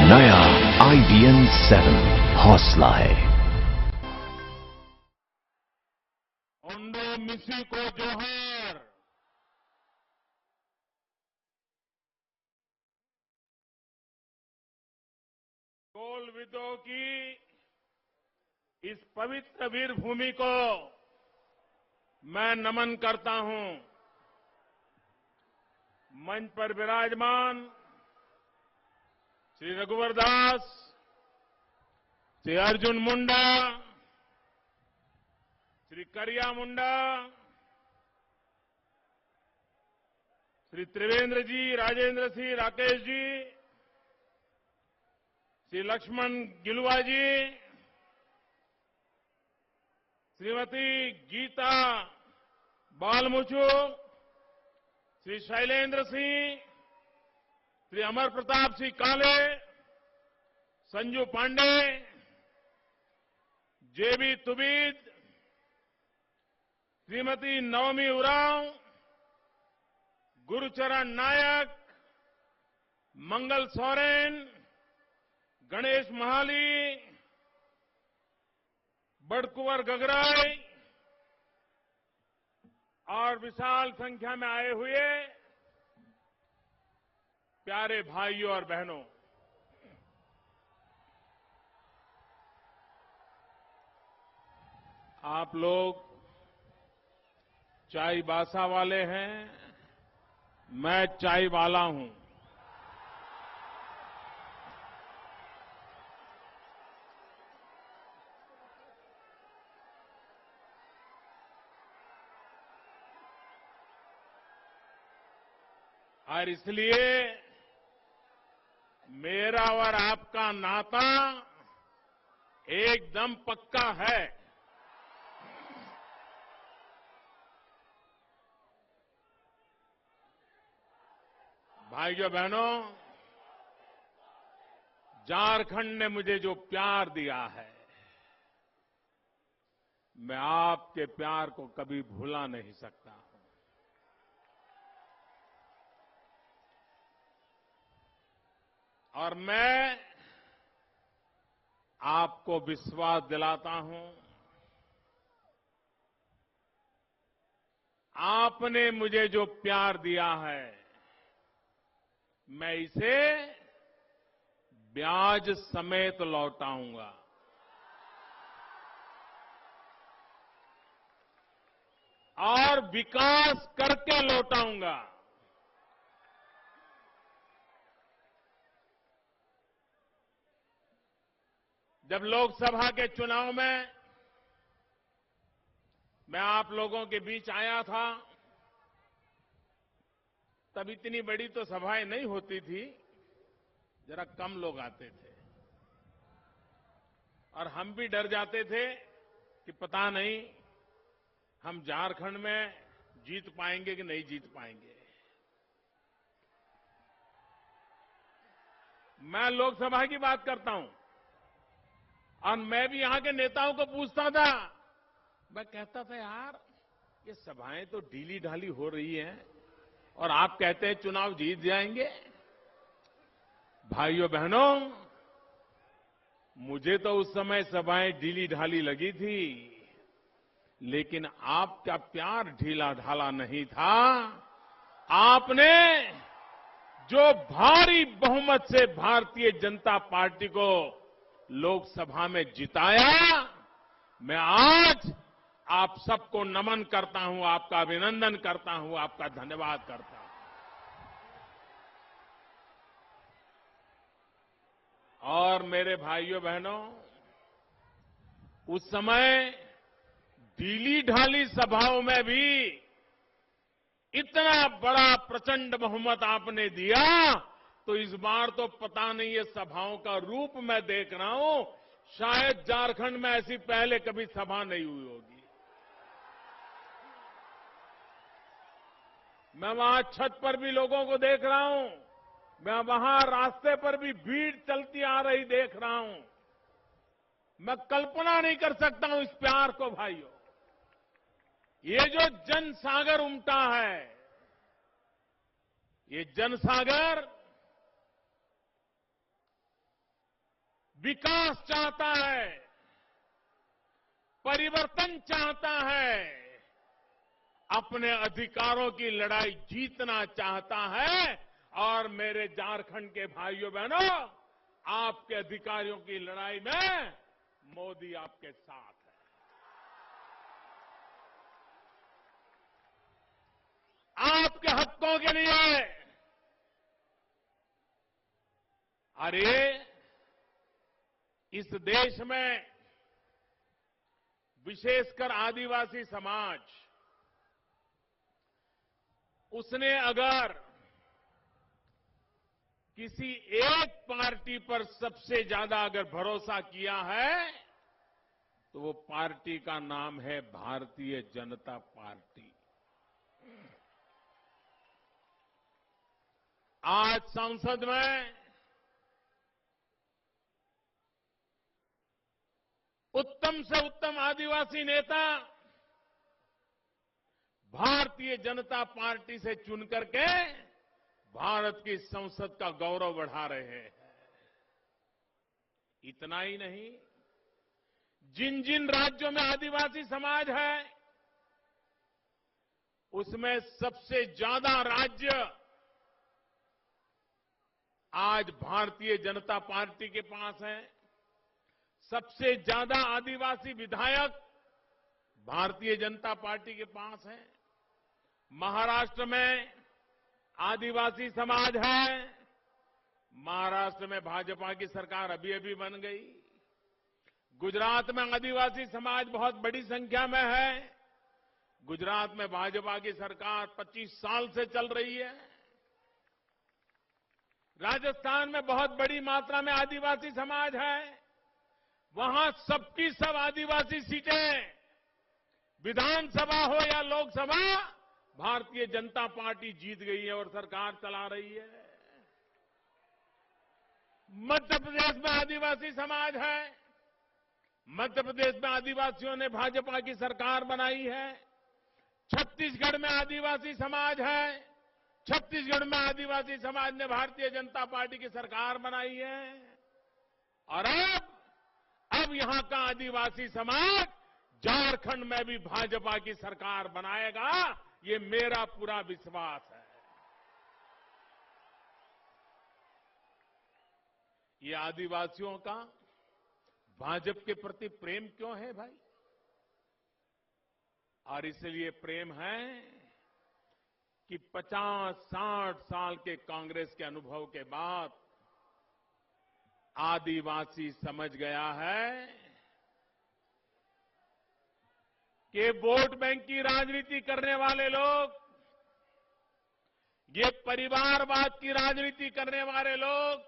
नया IBM 7 हौसला है। ओंडो मिसी को जोहार। कोलविदो की इस पवित्र वीर भूमि को मैं नमन करता हूं। मंच पर विराजमान श्री रघुवर दास, श्री अर्जुन मुंडा, श्री करिया मुंडा, श्री त्रिवेंद्र जी, राजेंद्र सिंह, राकेश जी, श्री लक्ष्मण गिलुआ जी, श्रीमती गीता बालमुचु, श्री शैलेंद्र सिंह, श्री अमर प्रताप सिंह काले, संजू पांडे, जेबी तुबीद, श्रीमती नवमी उरांव, गुरुचरण नायक, मंगल सोरेन, गणेश महाली, बड़कुंवर गगराई और विशाल संख्या में आए हुए प्यारे भाइयों और बहनों, आप लोग चाईबासा वाले हैं, मैं चाय वाला हूं। और इसलिए मेरा और आपका नाता एकदम पक्का है। भाइयों बहनों, झारखंड ने मुझे जो प्यार दिया है, मैं आपके प्यार को कभी भुला नहीं सकता हूं। और मैं आपको विश्वास दिलाता हूं, आपने मुझे जो प्यार दिया है, मैं इसे ब्याज समेत लौटाऊंगा। और विकास करके लौटाऊंगा। जब लोकसभा के चुनाव में मैं आप लोगों के बीच आया था, तब इतनी बड़ी तो सभाएं नहीं होती थी, जरा कम लोग आते थे और हम भी डर जाते थे कि पता नहीं हम झारखंड में जीत पाएंगे कि नहीं जीत पाएंगे। मैं लोकसभा की बात करता हूं और मैं भी यहां के नेताओं को पूछता था। मैं कहता था, यार ये सभाएं तो ढीली ढाली हो रही हैं और आप कहते हैं चुनाव जीत जाएंगे। भाइयों बहनों, मुझे तो उस समय सभाएं ढीली ढाली लगी थी, लेकिन आपका प्यार ढीला ढाला नहीं था। आपने जो भारी बहुमत से भारतीय जनता पार्टी को लोकसभा में जिताया, मैं आज आप सबको नमन करता हूं, आपका अभिनंदन करता हूं, आपका धन्यवाद करता हूं। और मेरे भाइयों बहनों, उस समय ढीली ढाली सभाओं में भी इतना बड़ा प्रचंड बहुमत आपने दिया, तो इस बार तो पता नहीं ये सभाओं का रूप मैं देख रहा हूं, शायद झारखंड में ऐसी पहले कभी सभा नहीं हुई होगी। मैं वहां छत पर भी लोगों को देख रहा हूं, मैं वहां रास्ते पर भी भीड़ चलती आ रही देख रहा हूं। मैं कल्पना नहीं कर सकता हूं इस प्यार को। भाइयों, ये जो जनसागर उमटा है, ये जनसागर विकास चाहता है, परिवर्तन चाहता है, अपने अधिकारों की लड़ाई जीतना चाहता है। और मेरे झारखंड के भाइयों बहनों, आपके अधिकारियों की लड़ाई में मोदी आपके साथ है। आपके हकों के लिए। अरे इस देश में विशेषकर आदिवासी समाज, उसने अगर किसी एक पार्टी पर सबसे ज्यादा अगर भरोसा किया है तो वो पार्टी का नाम है भारतीय जनता पार्टी। आज संसद में उत्तम से उत्तम आदिवासी नेता भारतीय जनता पार्टी से चुनकर के भारत की संसद का गौरव बढ़ा रहे हैं। इतना ही नहीं, जिन जिन राज्यों में आदिवासी समाज है उसमें सबसे ज्यादा राज्य आज भारतीय जनता पार्टी के पास है। सबसे ज्यादा आदिवासी विधायक भारतीय जनता पार्टी के पास है। महाराष्ट्र में आदिवासी समाज है। महाराष्ट्र में भाजपा की सरकार अभी अभी बन गई। गुजरात में आदिवासी समाज बहुत बड़ी संख्या में है। गुजरात में भाजपा की सरकार 25 साल से चल रही है। राजस्थान में बहुत बड़ी मात्रा में आदिवासी समाज है। वहां सबकी सब आदिवासी सीटें, विधानसभा हो या लोकसभा, भारतीय जनता पार्टी जीत गई है और सरकार चला रही है। मध्य प्रदेश में आदिवासी समाज है। मध्य प्रदेश में आदिवासियों ने भाजपा की सरकार बनाई है। छत्तीसगढ़ में आदिवासी समाज है। छत्तीसगढ़ में आदिवासी समाज ने भारतीय जनता पार्टी की सरकार बनाई है। और अब यहां का आदिवासी समाज झारखंड में भी भाजपा की सरकार बनाएगा, ये मेरा पूरा विश्वास है। ये आदिवासियों का भाजपा के प्रति प्रेम क्यों है भाई? और इसलिए प्रेम है कि 50-60 साल के कांग्रेस के अनुभव के बाद आदिवासी समझ गया है कि वोट बैंक की राजनीति करने वाले लोग, ये परिवारवाद की राजनीति करने वाले लोग,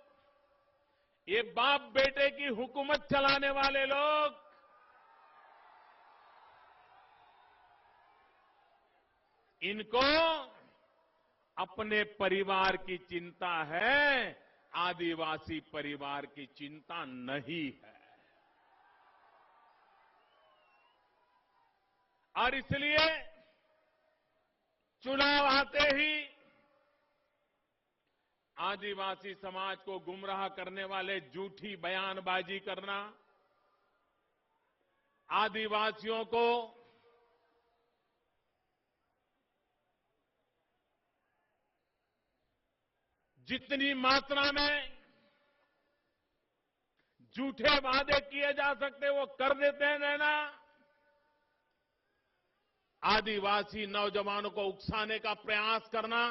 ये बाप बेटे की हुकूमत चलाने वाले लोग इनको अपने परिवार की चिंता है, आदिवासी परिवार की चिंता नहीं है। और इसलिए चुनाव आते ही आदिवासी समाज को गुमराह करने वाले झूठी बयानबाजी करना, आदिवासियों को जितनी मात्रा में झूठे वादे किए जा सकते वो कर देते हैं नैना। आदिवासी नौजवानों को उकसाने का प्रयास करना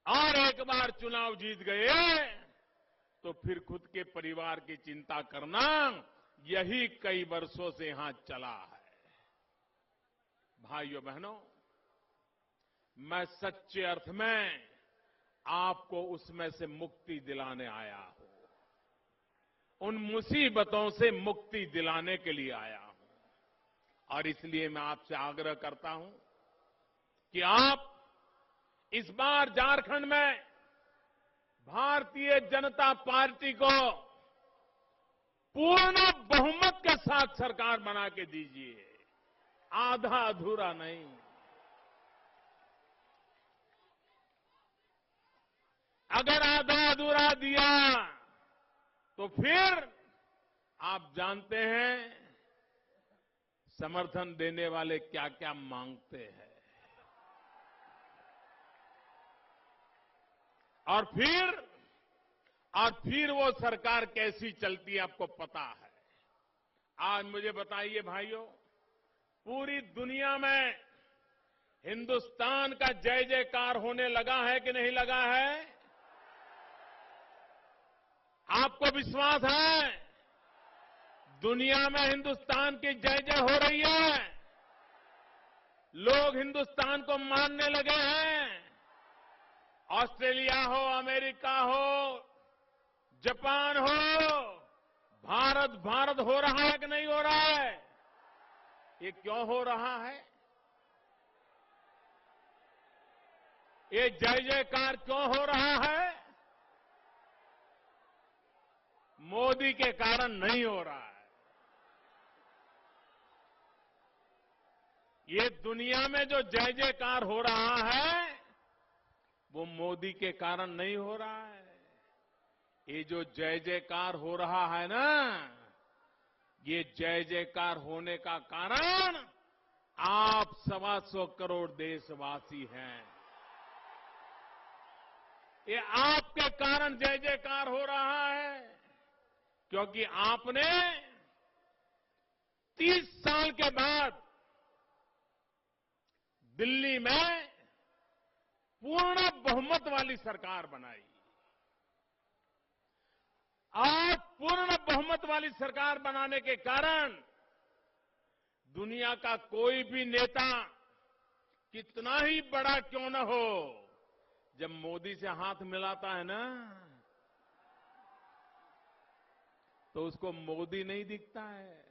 और एक बार चुनाव जीत गए तो फिर खुद के परिवार की चिंता करना, यही कई वर्षों से यहां चला है। भाइयों बहनों, मैं सच्चे अर्थ में आपको उसमें से मुक्ति दिलाने आया हूं। उन मुसीबतों से मुक्ति दिलाने के लिए आया हूं। और इसलिए मैं आपसे आग्रह करता हूं कि आप इस बार झारखंड में भारतीय जनता पार्टी को पूर्ण बहुमत के साथ सरकार बना के दीजिए, आधा अधूरा नहीं। अगर आधा अधूरा दिया तो फिर आप जानते हैं समर्थन देने वाले क्या क्या मांगते हैं। और फिर वो सरकार कैसी चलती है आपको पता है। आज मुझे बताइए भाइयों, पूरी दुनिया में हिंदुस्तान का जय जयकार होने लगा है कि नहीं लगा है? आपको विश्वास है दुनिया में हिंदुस्तान की जय जय हो रही है? लोग हिंदुस्तान को मानने लगे हैं। ऑस्ट्रेलिया हो, अमेरिका हो, जापान हो, भारत भारत हो रहा है कि नहीं हो रहा है? ये क्यों हो रहा है? ये जय जयकार क्यों हो रहा है? मोदी के कारण नहीं हो रहा है। ये दुनिया में जो जय जयकार हो रहा है वो मोदी के कारण नहीं हो रहा है। ये जो जय जयकार हो रहा है ना, ये जय जयकार होने का कारण आप 125 करोड़ देशवासी हैं। ये आपके कारण जय जयकार हो रहा है, क्योंकि आपने 30 साल के बाद दिल्ली में पूर्ण बहुमत वाली सरकार बनाई। आज पूर्ण बहुमत वाली सरकार बनाने के कारण दुनिया का कोई भी नेता कितना ही बड़ा क्यों न हो, जब मोदी से हाथ मिलाता है ना, तो उसको मोदी नहीं दिखता है।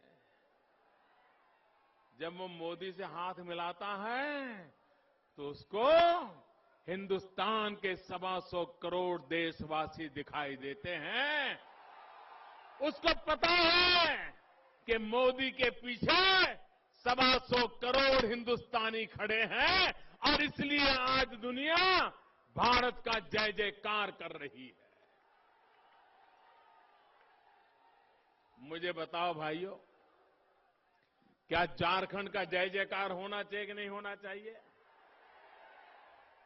जब वो मोदी से हाथ मिलाता है तो उसको हिंदुस्तान के 125 करोड़ देशवासी दिखाई देते हैं। उसको पता है कि मोदी के पीछे 125 करोड़ हिंदुस्तानी खड़े हैं और इसलिए आज दुनिया भारत का जय जयकार कर रही है। मुझे बताओ भाइयों, क्या झारखंड का जय जयकार होना चाहिए कि नहीं होना चाहिए?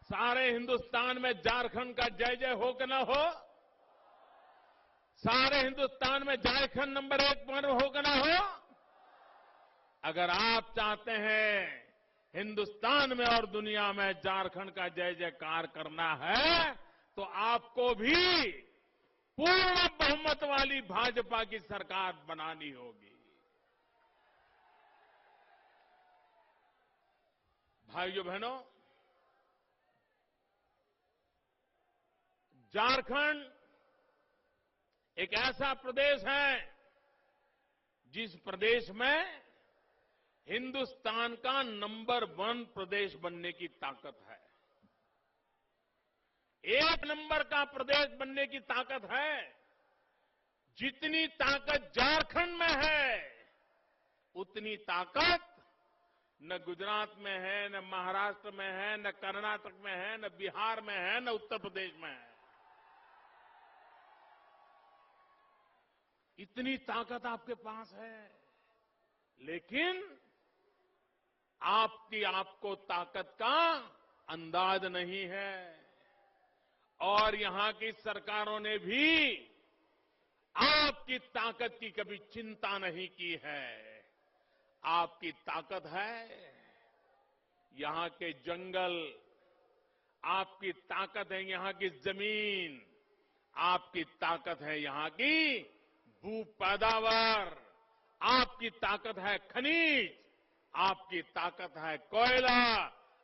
सारे हिंदुस्तान में झारखंड का जय जय हो कि ना हो? सारे हिंदुस्तान में झारखंड नंबर 1 पर हो कि ना हो? अगर आप चाहते हैं हिंदुस्तान में और दुनिया में झारखंड का जय जयकार करना है, तो आपको भी पूर्ण बहुमत वाली भाजपा की सरकार बनानी होगी। भाइयों बहनों, झारखंड एक ऐसा प्रदेश है जिस प्रदेश में हिंदुस्तान का नंबर 1 प्रदेश बनने की ताकत है। 1 नंबर का प्रदेश बनने की ताकत है। जितनी ताकत झारखंड में है, उतनी ताकत न गुजरात में है, न महाराष्ट्र में है, न कर्नाटक में है, न बिहार में है, न उत्तर प्रदेश में है। इतनी ताकत आपके पास है, लेकिन आपको ताकत का अंदाज नहीं है। और यहां की सरकारों ने भी आपकी ताकत की कभी चिंता नहीं की है। आपकी ताकत है यहां के जंगल, आपकी ताकत है यहां की जमीन, आपकी ताकत है यहां की भू पैदावार, आपकी ताकत है खनिज, आपकी ताकत है कोयला,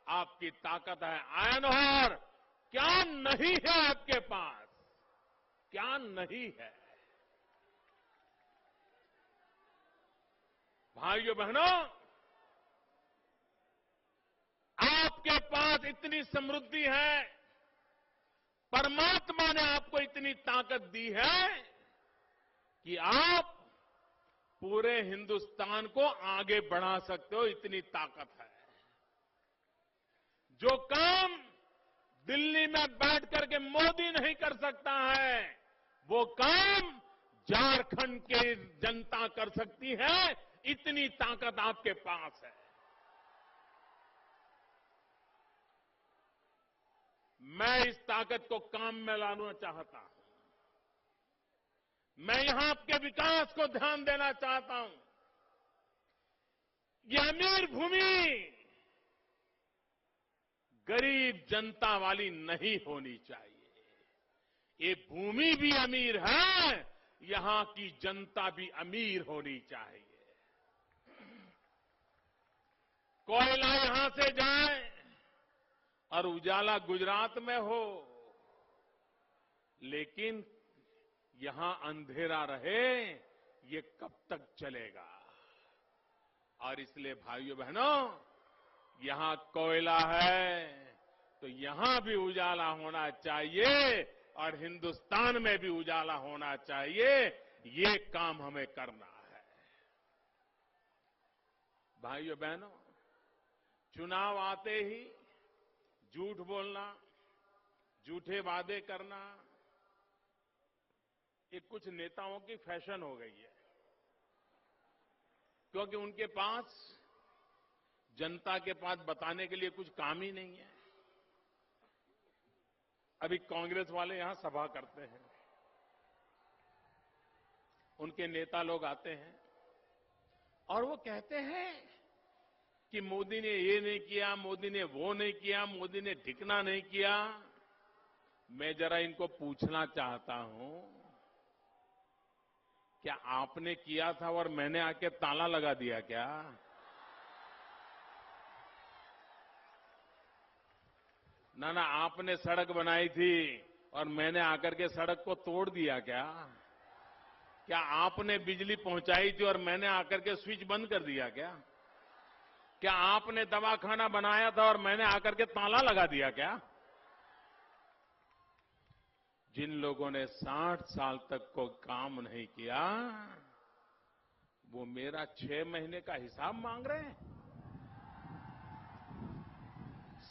आपकी ताकत है आयरन ओर। क्या नहीं है आपके पास? क्या नहीं है? भाइयों बहनों, आपके पास इतनी समृद्धि है, परमात्मा ने आपको इतनी ताकत दी है कि आप पूरे हिंदुस्तान को आगे बढ़ा सकते हो, इतनी ताकत है। जो काम दिल्ली में बैठ करके मोदी नहीं कर सकता है, वो काम झारखंड के जनता कर सकती है, इतनी ताकत आपके पास है। मैं इस ताकत को काम में लाना चाहता हूं। मैं यहां आपके विकास को ध्यान देना चाहता हूं। ये अमीर भूमि गरीब जनता वाली नहीं होनी चाहिए। ये भूमि भी अमीर है, यहां की जनता भी अमीर होनी चाहिए। कोयला यहां से जाए और उजाला गुजरात में हो, लेकिन यहां अंधेरा रहे, ये कब तक चलेगा? और इसलिए भाइयों बहनों, यहां कोयला है तो यहां भी उजाला होना चाहिए और हिंदुस्तान में भी उजाला होना चाहिए। ये काम हमें करना है। भाइयों बहनों, चुनाव आते ही झूठ बोलना, झूठे वादे करना, ये कुछ नेताओं की फैशन हो गई है, क्योंकि उनके पास जनता के पास बताने के लिए कुछ काम ही नहीं है। अभी कांग्रेस वाले यहां सभा करते हैं, उनके नेता लोग आते हैं और वो कहते हैं कि मोदी ने ये नहीं किया, मोदी ने वो नहीं किया, मोदी ने ढिकना नहीं किया। मैं जरा इनको पूछना चाहता हूं, क्या आपने किया था और मैंने आके ताला लगा दिया क्या? ना, आपने सड़क बनाई थी और मैंने आकर के सड़क को तोड़ दिया क्या? क्या आपने बिजली पहुंचाई थी और मैंने आकर के स्विच बंद कर दिया क्या? क्या आपने दवाखाना बनाया था और मैंने आकर के ताला लगा दिया क्या? जिन लोगों ने 60 साल तक कोई काम नहीं किया, वो मेरा 6 महीने का हिसाब मांग रहे हैं।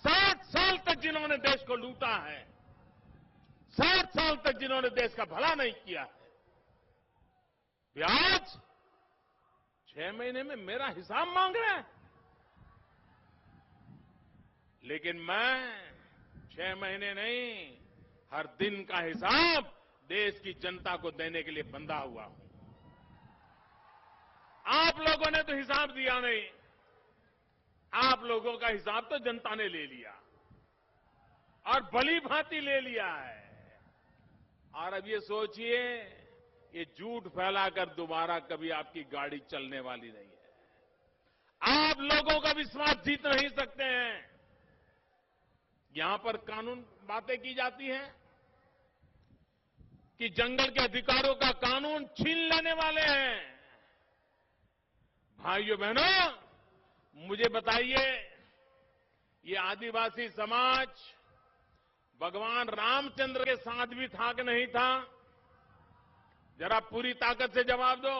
60 साल तक जिन्होंने देश को लूटा है, 60 साल तक जिन्होंने देश का भला नहीं किया है, वे आज 6 महीने में मेरा हिसाब मांग रहे हैं। लेकिन मैं 6 महीने नहीं, हर दिन का हिसाब देश की जनता को देने के लिए बंधा हुआ हूं। आप लोगों ने तो हिसाब दिया नहीं, आप लोगों का हिसाब तो जनता ने ले लिया और भली भांति ले लिया है। और अब ये सोचिए, ये झूठ फैलाकर दोबारा कभी आपकी गाड़ी चलने वाली नहीं है। आप लोगों का विश्वास जीत नहीं सकते हैं। यहां पर कानून बातें की जाती हैं कि जंगल के अधिकारों का कानून छीन लेने वाले हैं। भाइयों बहनों, मुझे बताइए, ये आदिवासी समाज भगवान रामचंद्र के साथ भी था कि नहीं था? जरा पूरी ताकत से जवाब दो।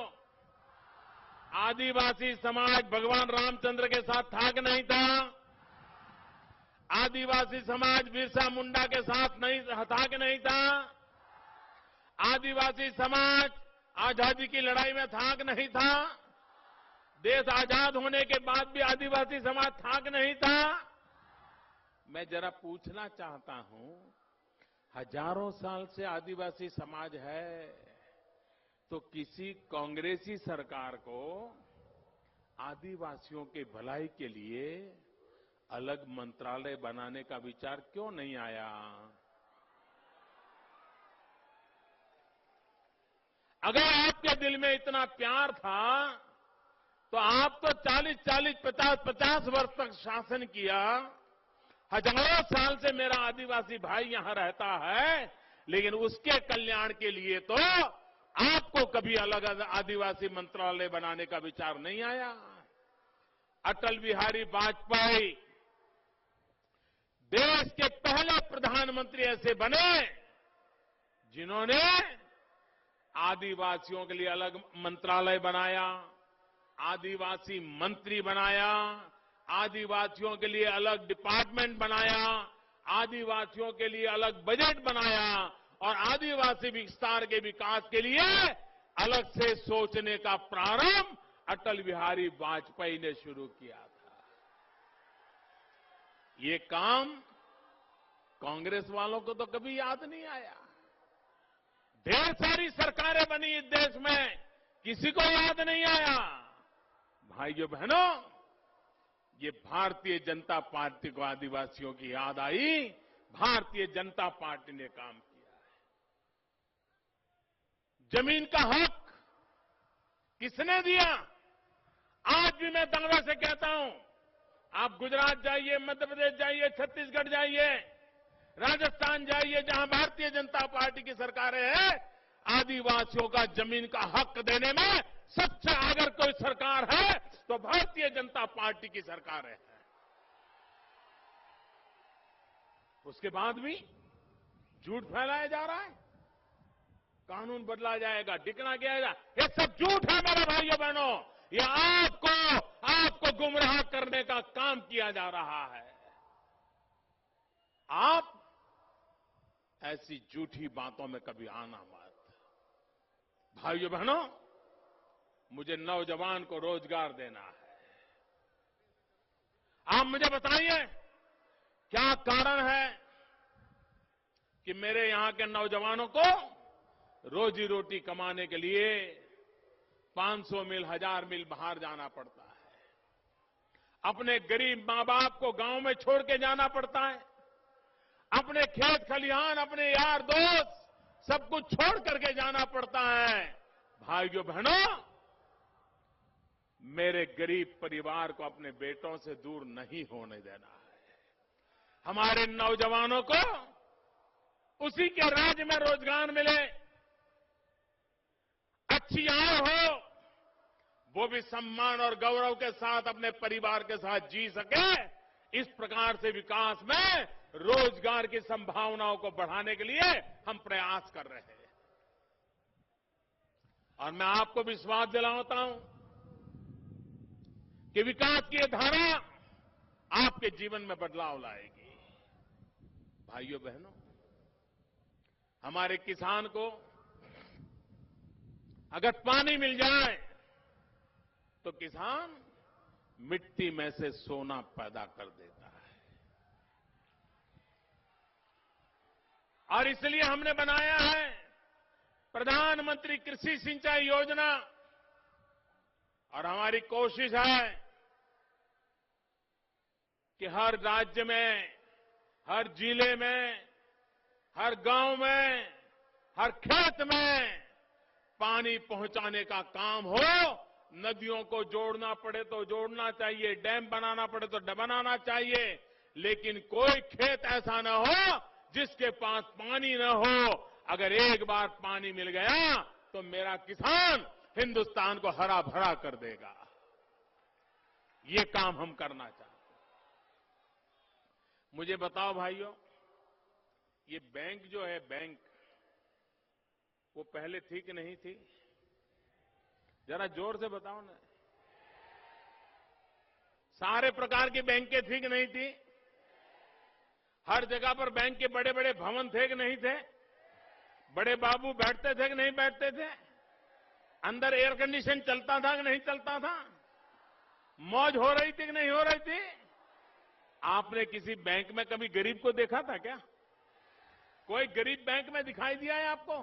आदिवासी समाज भगवान रामचंद्र के साथ था कि नहीं था? आदिवासी समाज बिरसा मुंडा के साथ नहीं था कि नहीं था? आदिवासी समाज आजादी की लड़ाई में था कि नहीं था? देश आजाद होने के बाद भी आदिवासी समाज था कि नहीं था? मैं जरा पूछना चाहता हूं, हजारों साल से आदिवासी समाज है, तो किसी कांग्रेसी सरकार को आदिवासियों के भलाई के लिए अलग मंत्रालय बनाने का विचार क्यों नहीं आया? अगर आपके दिल में इतना प्यार था, तो आप तो 40-40, 50-50 वर्ष तक शासन किया। हजारों साल से मेरा आदिवासी भाई यहां रहता है, लेकिन उसके कल्याण के लिए तो आपको कभी अलग आदिवासी मंत्रालय बनाने का विचार नहीं आया। अटल बिहारी वाजपेयी देश के पहले प्रधानमंत्री ऐसे बने जिन्होंने आदिवासियों के लिए अलग मंत्रालय बनाया, आदिवासी मंत्री बनाया, आदिवासियों के लिए अलग डिपार्टमेंट बनाया, आदिवासियों के लिए अलग बजट बनाया और आदिवासी विस्तार के विकास के लिए अलग से सोचने का प्रारंभ अटल बिहारी वाजपेयी ने शुरू किया था। ये काम कांग्रेस वालों को तो कभी याद नहीं आया। ढेर सारी सरकारें बनी इस देश में, किसी को याद नहीं आया। भाइयों बहनों, ये भारतीय जनता पार्टी को आदिवासियों की याद आई, भारतीय जनता पार्टी ने काम किया है। जमीन का हक किसने दिया? आज भी मैं दावे से कहता हूं, आप गुजरात जाइए, मध्य प्रदेश जाइए, छत्तीसगढ़ जाइए, राजस्थान जाइए, जहां भारतीय जनता पार्टी की सरकारें हैं, आदिवासियों का जमीन का हक देने में सबसे अगर कोई सरकार है तो भारतीय जनता पार्टी की सरकार है। उसके बाद भी झूठ फैलाया जा रहा है, कानून बदला जाएगा, डिकना जाएगा, ये सब झूठ है मेरे भाइयों बहनों। ये आपको गुमराह करने का काम किया जा रहा है। आप ऐसी झूठी बातों में कभी आना मत। भाइयों बहनों, मुझे नौजवान को रोजगार देना है। आप मुझे बताइए, क्या कारण है कि मेरे यहां के नौजवानों को रोजी रोटी कमाने के लिए 500 मील, 1000 मील बाहर जाना पड़ता है? अपने गरीब मां बाप को गांव में छोड़ के जाना पड़ता है, अपने खेत खलिहान, अपने यार दोस्त सब कुछ छोड़ करके जाना पड़ता है। भाइयों बहनों, मेरे गरीब परिवार को अपने बेटों से दूर नहीं होने देना है। हमारे नौजवानों को उसी के राज्य में रोजगार मिले, अच्छी आय हो, वो भी सम्मान और गौरव के साथ अपने परिवार के साथ जी सके। इस प्रकार से विकास में रोजगार की संभावनाओं को बढ़ाने के लिए हम प्रयास कर रहे हैं। और मैं आपको विश्वास दिलाता हूं कि विकास की ये धारा आपके जीवन में बदलाव लाएगी। भाइयों बहनों, हमारे किसान को अगर पानी मिल जाए तो किसान मिट्टी में से सोना पैदा कर देता है। और इसलिए हमने बनाया है प्रधानमंत्री कृषि सिंचाई योजना। और हमारी कोशिश है कि हर राज्य में, हर जिले में, हर गांव में, हर खेत में पानी पहुंचाने का काम हो। नदियों को जोड़ना पड़े तो जोड़ना चाहिए, डैम बनाना पड़े तो बनाना चाहिए, लेकिन कोई खेत ऐसा न हो जिसके पास पानी न हो। अगर एक बार पानी मिल गया तो मेरा किसान हिंदुस्तान को हरा भरा कर देगा। ये काम हम करना चाहते हैं। मुझे बताओ भाइयों, ये बैंक जो है, बैंक वो पहले थी कि नहीं थी? जरा जोर से बताओ ना। सारे प्रकार की बैंकें थी कि नहीं थी? हर जगह पर बैंक के बड़े बड़े भवन थे कि नहीं थे? बड़े बाबू बैठते थे कि नहीं बैठते थे? अंदर एयर कंडीशन चलता था कि नहीं चलता था? मौज हो रही थी कि नहीं हो रही थी? आपने किसी बैंक में कभी गरीब को देखा था क्या? कोई गरीब बैंक में दिखाई दिया है आपको?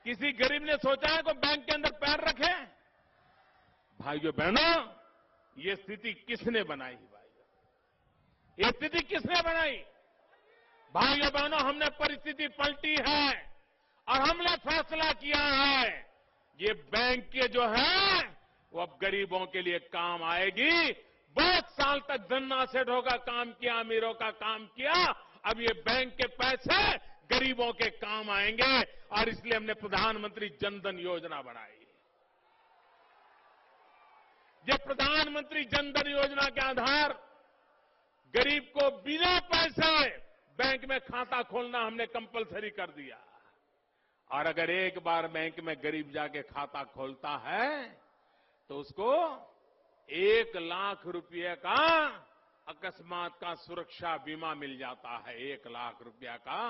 किसी गरीब ने सोचा है कोई बैंक के अंदर पैर रखे? भाइयों बहनों, ये स्थिति किसने बनाई? भाइयों, ये स्थिति किसने बनाई? भाइयों बहनों, हमने परिस्थिति पलटी है और हमने फैसला किया है ये बैंक के जो है वो अब गरीबों के लिए काम आएगी। बहुत साल तक धन्ना सेठों का काम किया, अमीरों का काम किया, अब ये बैंक के पैसे गरीबों के काम आएंगे। और इसलिए हमने प्रधानमंत्री जन धन योजना बनाई। ये प्रधानमंत्री जन धन योजना के आधार गरीब को बिना पैसे बैंक में खाता खोलना हमने कंपलसरी कर दिया। और अगर एक बार बैंक में गरीब जाके खाता खोलता है तो उसको 1 लाख रुपये का अकस्मात का सुरक्षा बीमा मिल जाता है। 1 लाख रुपया का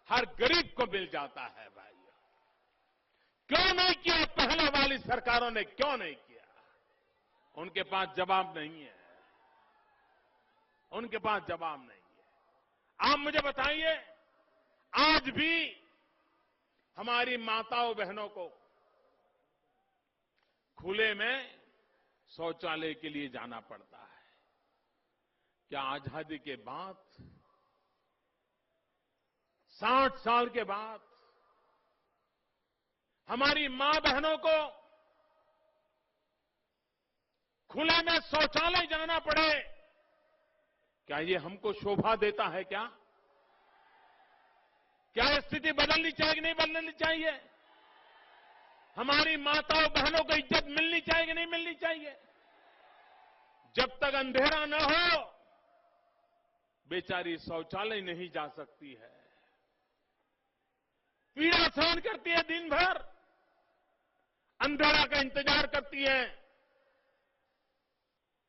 हर गरीब को मिल जाता है। भाइयों, क्यों नहीं किया पहले सरकारों ने क्यों नहीं किया? उनके पास जवाब नहीं है। उनके पास जवाब नहीं है। आप मुझे बताइए, आज भी हमारी माताओं बहनों को खुले में शौचालय के लिए जाना पड़ता है। क्या आजादी के बाद 60 साल के बाद हमारी मां बहनों को खुले में शौचालय जाना पड़े, क्या ये हमको शोभा देता है? क्या ये स्थिति बदलनी चाहिए कि नहीं बदलनी चाहिए? हमारी माताओं बहनों को इज्जत मिलनी चाहिए कि नहीं मिलनी चाहिए? जब तक अंधेरा न हो, बेचारी शौचालय नहीं जा सकती है, पीड़ा सहन करती है, दिन भर अंधेरा का इंतजार करती है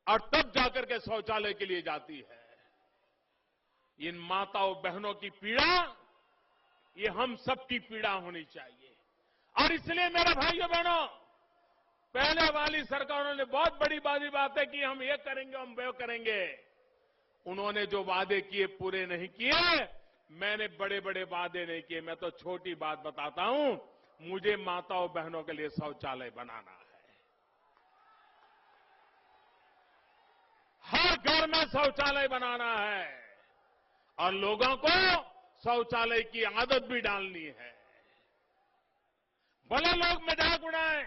और तब जाकर के शौचालय के लिए जाती है। इन माताओं बहनों की पीड़ा, ये हम सबकी पीड़ा होनी चाहिए। और इसलिए मेरे भाइयों बहनों, पहले वाली सरकारों ने बहुत बड़ी बड़ी बातें की, हम ये करेंगे, हम वो करेंगे। उन्होंने जो वादे किए पूरे नहीं किए। मैंने बड़े बड़े वादे नहीं किए। मैं तो छोटी बात बताता हूं, मुझे माताओं बहनों के लिए शौचालय बनाना है। हर घर में शौचालय बनाना है और लोगों को शौचालय की आदत भी डालनी है। भले लोग मजाक उड़ाएं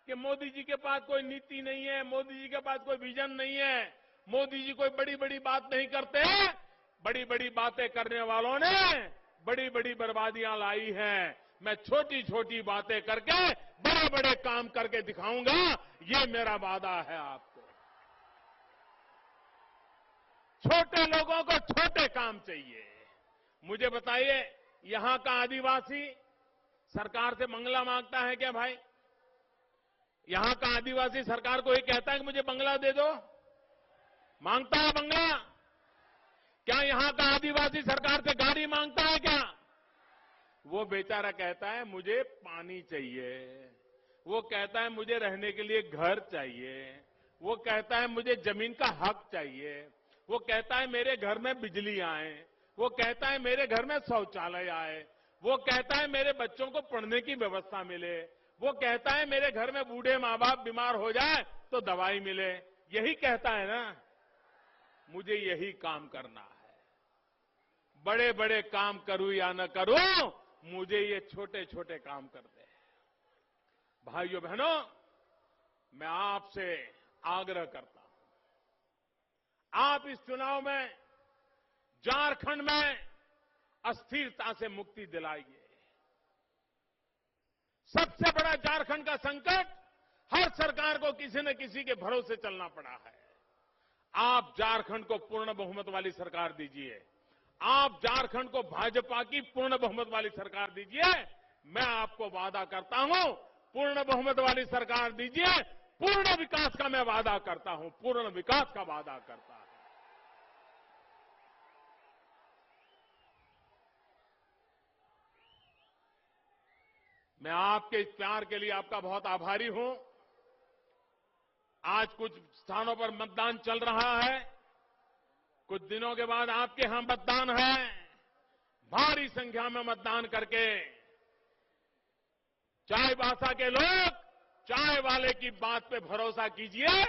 कि मोदी जी के पास कोई नीति नहीं है, मोदी जी के पास कोई विजन नहीं है, मोदी जी कोई बड़ी बड़ी बात नहीं करते। बड़ी बड़ी बातें करने वालों ने बड़ी बड़ी बर्बादियां लाई हैं। मैं छोटी छोटी बातें करके बड़े बड़े काम करके दिखाऊंगा, ये मेरा वादा है आपको। छोटे लोगों को छोटे काम चाहिए। मुझे बताइए, यहां का आदिवासी सरकार से बंगला मांगता है क्या भाई? यहां का आदिवासी सरकार को ये कहता है कि मुझे बंगला दे दो? मांगता है बंगला? क्या यहां का आदिवासी सरकार से गाड़ी मांगता है क्या? वो बेचारा कहता है मुझे पानी चाहिए, वो कहता है मुझे रहने के लिए घर चाहिए, वो कहता है मुझे जमीन का हक चाहिए, वो कहता है मेरे घर में बिजली आए, वो कहता है मेरे घर में शौचालय आए, वो कहता है मेरे बच्चों को पढ़ने की व्यवस्था मिले, वो कहता है मेरे घर में बूढ़े मां बाप बीमार हो जाए तो दवाई मिले। यही कहता है ना? मुझे यही काम करना है। बड़े बड़े काम करूं या न करूं, मुझे ये छोटे छोटे काम करते हैं। भाइयों बहनों, मैं आपसे आग्रह करता हूं, आप इस चुनाव में झारखंड में अस्थिरता से मुक्ति दिलाइए। सबसे बड़ा झारखंड का संकट, हर सरकार को किसी न किसी के भरोसे चलना पड़ा है। आप झारखंड को पूर्ण बहुमत वाली सरकार दीजिए। आप झारखंड को भाजपा की पूर्ण बहुमत वाली सरकार दीजिए। मैं आपको वादा करता हूं, पूर्ण बहुमत वाली सरकार दीजिए। पूर्ण विकास का मैं वादा करता हूं, पूर्ण विकास का वादा करता हूं। मैं आपके इस प्यार के लिए आपका बहुत आभारी हूं। आज कुछ स्थानों पर मतदान चल रहा है, कुछ दिनों के बाद आपके यहां मतदान है। भारी संख्या में मतदान करके चाईबासा के लोग चाय वाले की बात पे भरोसा कीजिए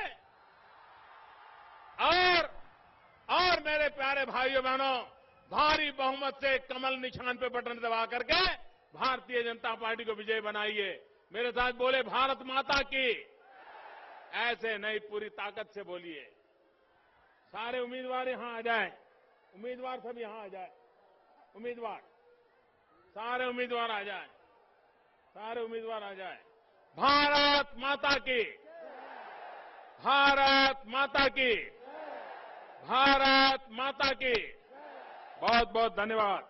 और मेरे प्यारे भाइयों बहनों, भारी बहुमत से कमल निशान पे बटन दबा करके भारतीय जनता पार्टी को विजय बनाइए। मेरे साथ बोले, भारत माता की। ऐसे नहीं, पूरी ताकत से बोलिए। सारे उम्मीदवार यहां आ जाएं। उम्मीदवार सब यहां आ जाए। उम्मीदवार, सारे उम्मीदवार आ जाएं। सारे उम्मीदवार आ जाएं। भारत माता की। भारत माता की। भारत माता की। बहुत बहुत धन्यवाद।